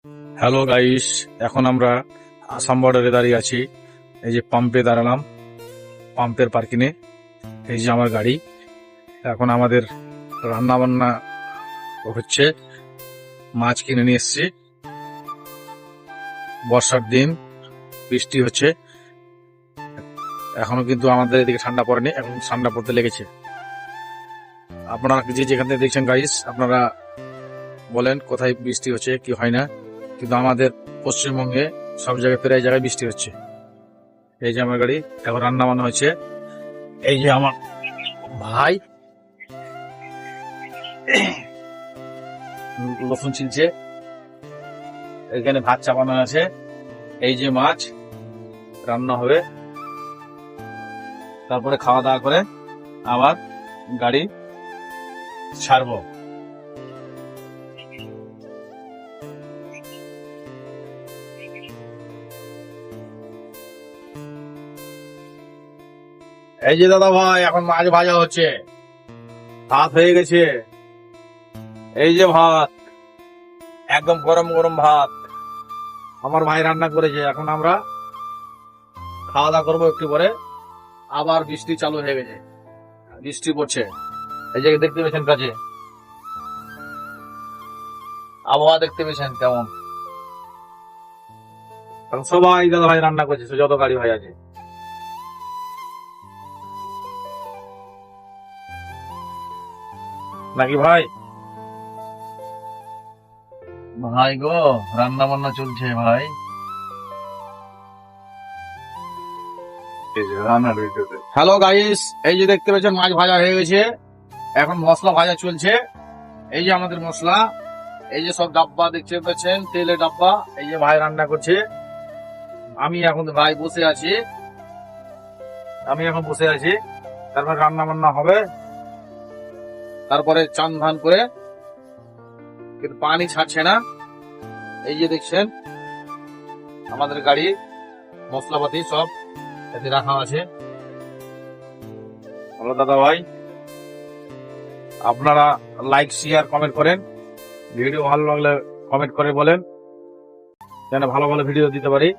Hello guys, এখন আমরা আসাম বর্ডারে দাঁড়িয়ে আছি। এই যে পাম্পে দাঁড়ালাম, পাম্পের পার্কিংয়ে। এই যে আমার গাড়ি। এখন আমাদের রান্না বান্না হচ্ছে। মাছ কিনে নিয়ে এসছি। বর্ষার দিন, বৃষ্টি হচ্ছে। এখনো কিন্তু আমাদের এদিকে ঠান্ডা পড়েনি, এখন ঠান্ডা পড়তে লেগেছে। আপনারা যে যেখান থেকে দেখছেন গাইস, আপনারা বলেন কোথায় বৃষ্টি হচ্ছে কি হয় না। কিন্তু আমাদের পশ্চিমবঙ্গে সব জায়গায় প্রায় জায়গায় বৃষ্টি হচ্ছে। এই যে আমার গাড়ি, এখন রান্না বান্না হচ্ছে। এই যে আমার ভাই রসুন ছিলছে, এখানে ভাত চাপানো আছে। এই যে মাছ রান্না হবে, তারপরে খাওয়া দাওয়া করে আবার গাড়ি ছাড়বো। এই যে দাদা ভাই, এখন মাছ ভাজা হচ্ছে, ভাত হয়ে গেছে। এই যে ভাত, একদম গরম গরম ভাত আমার ভাই রান্না করেছে। এখন আমরা খাওয়া দাওয়া করবো একটু পরে। আবার বৃষ্টি চালু হয়ে গেছে, বৃষ্টি পড়ছে। এই যে দেখতে পেয়েছেন কাছে আবহাওয়া দেখতে পেয়েছেন কেমন। এখন সবাই দাদা ভাই রান্না করছে, যত গাড়ি ভাই আছে। নাকি ভাই? ভাই গো, রান্না বান্না চলছে ভাই। হ্যালো গাইস, এই যে দেখতে পেয়েছেন মাছ ভাজা হয়ে গেছে। এখন মশলা ভাজা চলছে। এই যে আমাদের মশলা, এই যে সব ডাব্বা দেখতে পাচ্ছেন, তেলের ডাব্বা। এই যে ভাই রান্না করছে, আমি এখন ভাই বসে আছি। তারপর রান্না বান্না হবে, তারপরে চান ধান করে। কিন্তু পানি ছাড়ছে না। এই যে দেখছেন আমাদের গাড়ি, মশলাপাতি সব এতে রাখা আছে। হ্যালো দাদা ভাই, আপনারা লাইক শেয়ার কমেন্ট করেন। ভিডিও ভালো লাগলে কমেন্ট করে বলেন, যেন ভালো ভালো ভিডিও দিতে পারি।